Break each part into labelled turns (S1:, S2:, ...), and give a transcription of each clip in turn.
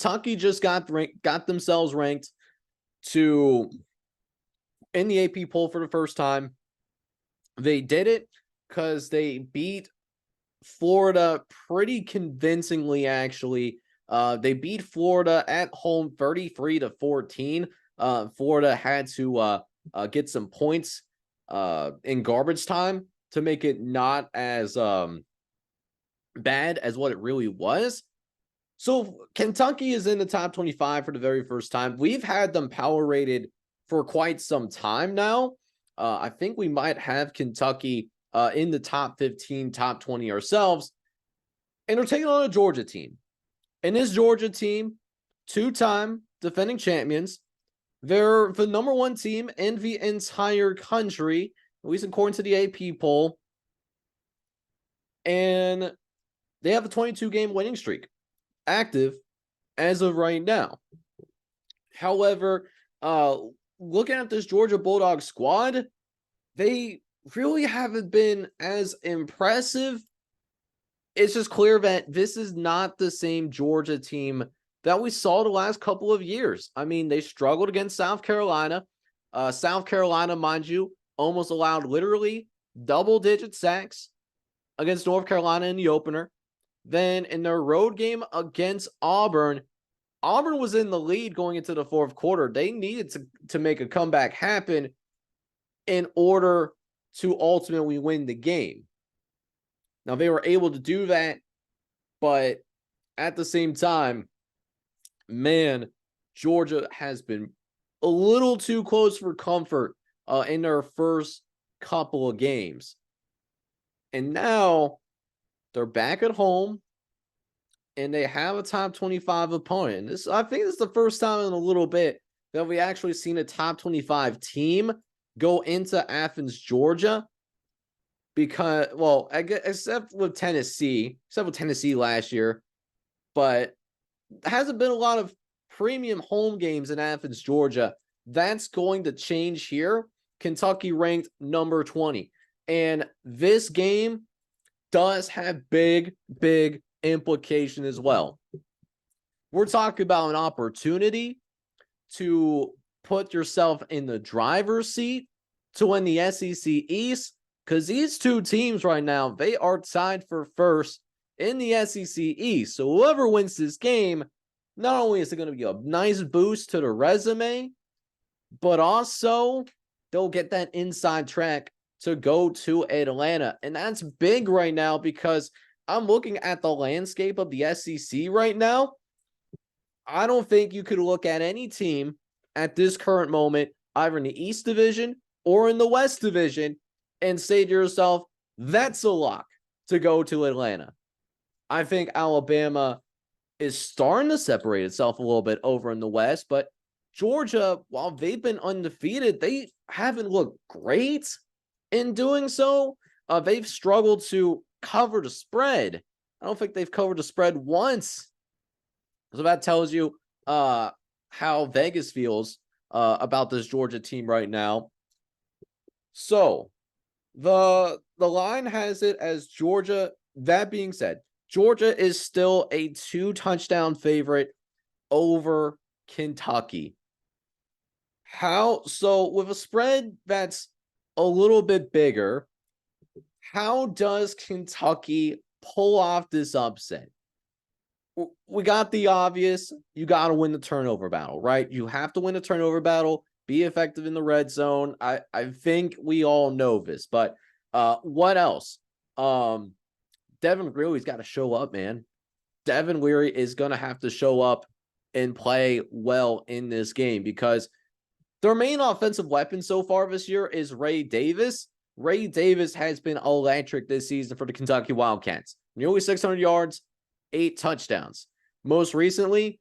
S1: Kentucky just got themselves ranked to in the AP poll for the first time. They did it because they beat Florida pretty convincingly, actually. They beat Florida at home 33-14. Florida had to get some points in garbage time to make it not as bad as what it really was. So Kentucky is in the top 25 for the very first time. We've had them power rated for quite some time now. I think we might have Kentucky in the top 15, top 20 ourselves. And they're taking on a Georgia team. And this Georgia team, two-time defending champions, they're the number one team in the entire country, at least according to the AP poll. And they have a 22-game winning streak active as of right now. However, looking at this Georgia Bulldog squad, they really haven't been as impressive. It's just clear that this is not the same Georgia team that we saw the last couple of years. I mean, they struggled against South Carolina. South Carolina, mind you, almost allowed literally double-digit sacks against North Carolina in the opener. Then in their road game against Auburn, Auburn was in the lead going into the fourth quarter. They needed to make a comeback happen in order to ultimately win the game. Now, they were able to do that, but at the same time, man, Georgia has been a little too close for comfort in their first couple of games. And now they're back at home, and they have a top 25 opponent. I think this is the first time in a little bit that we actually seen a top 25 team go into Athens, Georgia. Because, well, I guess, except with Tennessee last year, but hasn't been a lot of premium home games in Athens, Georgia. That's going to change here. Kentucky ranked number 20. And this game does have big implication as well. We're talking about an opportunity to put yourself in the driver's seat to win the SEC East, because these two teams right now, they are tied for first in the SEC East. So whoever wins this game, not only is it going to be a nice boost to the resume, but also they'll get that inside track to go to Atlanta. And that's big right now, because I'm looking at the landscape of the SEC right now. I don't think you could look at any team at this current moment, either in the East Division or in the West Division, and say to yourself, that's a lock to go to Atlanta. I think Alabama is starting to separate itself a little bit over in the West, but Georgia, while they've been undefeated, they haven't looked great in doing so. They've struggled to cover the spread. I don't think they've covered the spread once. So that tells you how Vegas feels about this Georgia team right now. So the line has it as Georgia. That being said, Georgia is still a 2-touchdown favorite over Kentucky. So with a spread that's a little bit bigger, how does Kentucky pull off this upset? We got the obvious. You got to win the turnover battle, right? You have to win the turnover battle, be effective in the red zone. I think we all know this, but what else? Devin Leary's got to show up, man. Devin Leary is going to have to show up and play well in this game, because their main offensive weapon so far this year is Ray Davis. Ray Davis has been electric this season for the Kentucky Wildcats. Nearly 600 yards, 8 touchdowns. Most recently,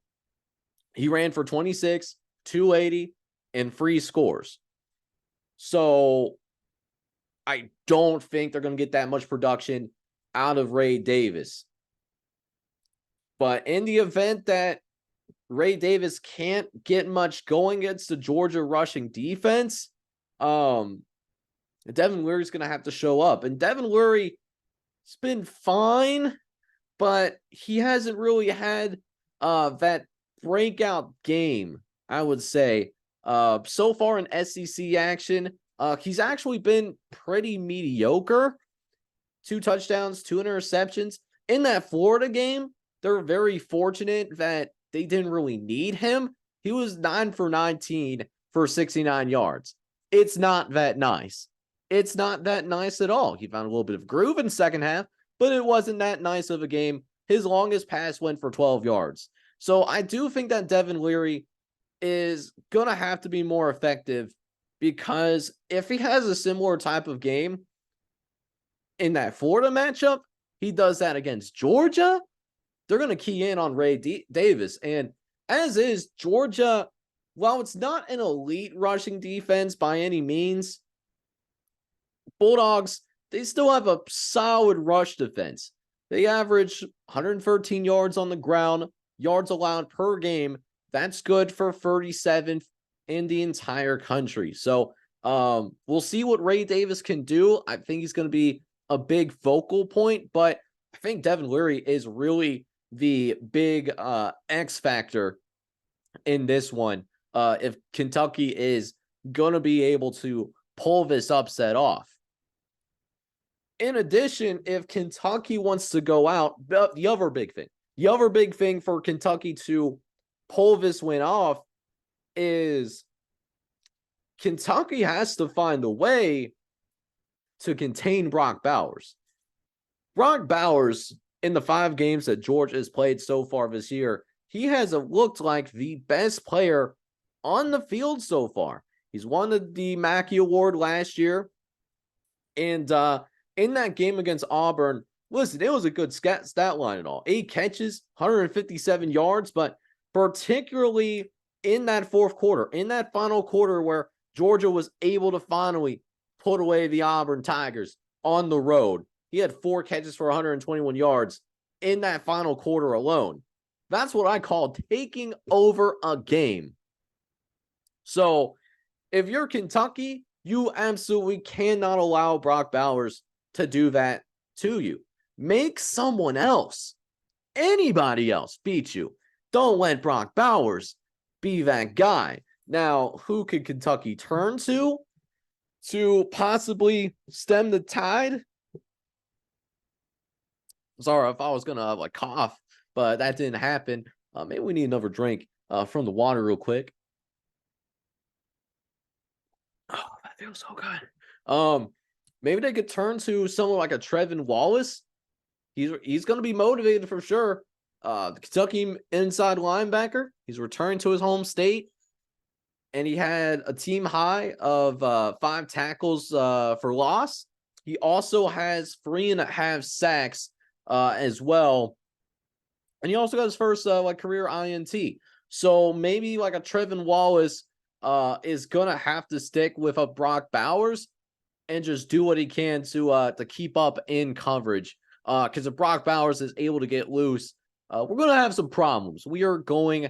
S1: he ran for 26, 280, and 3 scores. So I don't think they're going to get that much production out of Ray Davis. But in the event that Ray Davis can't get much going against the Georgia rushing defense, Devin Leary's going to have to show up. And Devin Leary's been fine, but he hasn't really had that breakout game, I would say. So far in SEC action, he's actually been pretty mediocre. 2 touchdowns, 2 interceptions. In that Florida game, they're very fortunate that they didn't really need him. He was 9 for 19 for 69 yards. It's not that nice. It's not that nice at all. He found a little bit of groove in the second half, but it wasn't that nice of a game. His longest pass went for 12 yards. So I do think that Devin Leary is going to have to be more effective, because if he has a similar type of game in that Florida matchup, he does that against Georgia, they're going to key in on Ray Davis. And as is, Georgia, while it's not an elite rushing defense by any means, Bulldogs, they still have a solid rush defense. They average 113 yards on the ground, yards allowed per game. That's good for 37th in the entire country. So we'll see what Ray Davis can do. I think he's going to be a big focal point, but I think Devin Leary is really the big X factor in this one. If Kentucky is going to be able to pull this upset off. In addition, if Kentucky wants to go out, the other big thing for Kentucky to pull this win off is Kentucky has to find a way to contain Brock Bowers. Brock Bowers, in the 5 games that Georgia has played so far this year, he has looked like the best player on the field so far. He's won the Mackey Award last year. And in that game against Auburn, listen, it was a good stat line and all. 8 catches, 157 yards, but particularly in that fourth quarter, in that final quarter where Georgia was able to finally put away the Auburn Tigers on the road, he had 4 catches for 121 yards in that final quarter alone. That's what I call taking over a game. So if you're Kentucky, you absolutely cannot allow Brock Bowers to do that to you. Make someone else, anybody else, beat you. Don't let Brock Bowers be that guy. Now, who could Kentucky turn to possibly stem the tide? Sorry if I was gonna cough, but that didn't happen. Maybe we need another drink from the water real quick. Oh, that feels so good. Maybe they could turn to someone like a Trevin Wallace. He's going to be motivated for sure. The Kentucky inside linebacker. He's returned to his home state, and he had a team high of 5 tackles for loss. He also has 3.5 sacks as well, and he also got his first career INT. So maybe like a Trevin Wallace is gonna have to stick with a Brock Bowers and just do what he can to keep up in coverage. Because if Brock Bowers is able to get loose, we're gonna have some problems. We are going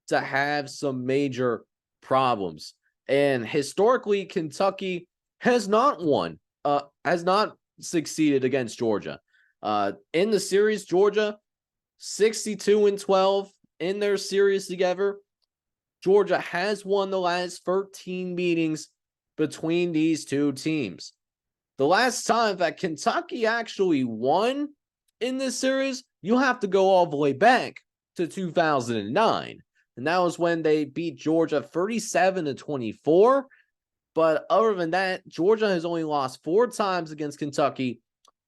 S1: to have some major problems. And historically, Kentucky has not succeeded against Georgia. In the series, Georgia 62-12 in their series together. Georgia has won the last 13 meetings between these two teams. The last time that Kentucky actually won in this series, you have to go all the way back to 2009. And that was when they beat Georgia 37-24. But other than that, Georgia has only lost 4 times against Kentucky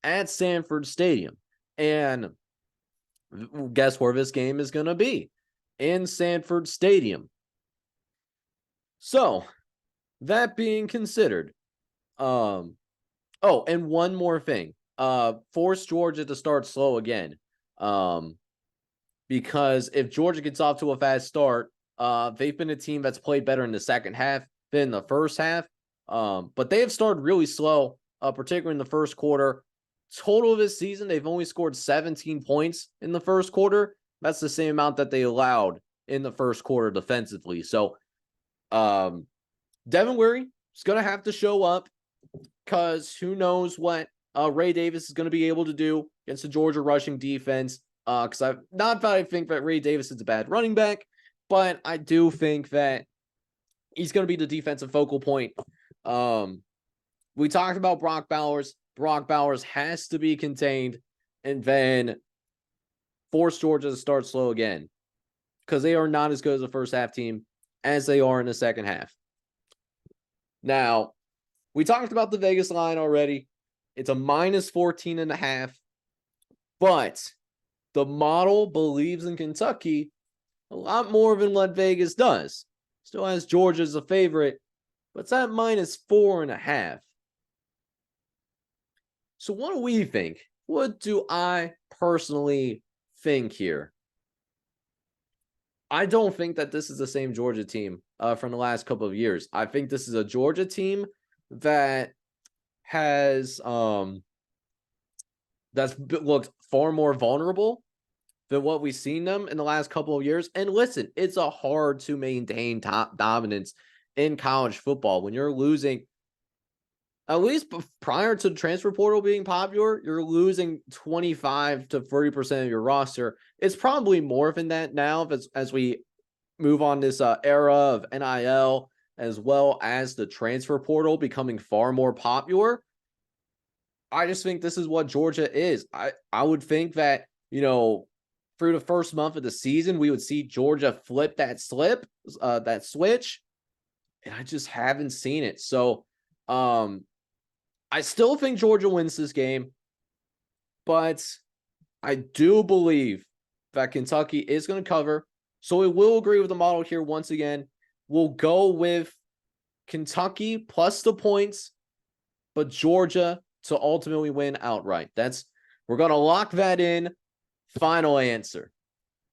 S1: at Sanford Stadium. And guess where this game is going to be? In Sanford Stadium. So, that being considered, and one more thing. Force Georgia to start slow again. Because if Georgia gets off to a fast start, they've been a team that's played better in the second half than the first half. But they have started really slow, particularly in the first quarter. Total this season, they've only scored 17 points in the first quarter. That's the same amount that they allowed in the first quarter defensively. So, Devin Leary is going to have to show up, because who knows what Ray Davis is going to be able to do against the Georgia rushing defense. Because I think that Ray Davis is a bad running back. but I do think that he's going to be the defensive focal point. We talked about Brock Bowers. Brock Bowers has to be contained and then force Georgia to start slow again because they are not as good as a first half team as they are in the second half. Now, we talked about the Vegas line already. It's a minus 14.5, but the model believes in Kentucky a lot more than what Vegas does. Still has Georgia as a favorite, but it's at minus 4.5. So what do we think? What do I personally think here? I don't think that this is the same Georgia team from the last couple of years. I think this is a Georgia team that has that's looked far more vulnerable than what we've seen them in the last couple of years. And listen, it's a hard to maintain top dominance in college football when you're losing. At least prior to the transfer portal being popular, you're losing 25 to 30% of your roster. It's probably more than that now as we move on this era of NIL, as well as the transfer portal becoming far more popular. I just think this is what Georgia is. I would think that, through the first month of the season, we would see Georgia flip that switch, and I just haven't seen it. So, I still think Georgia wins this game, but I do believe that Kentucky is going to cover. So we will agree with the model here once again. We'll go with Kentucky plus the points, but Georgia to ultimately win outright. We're going to lock that in. Final answer.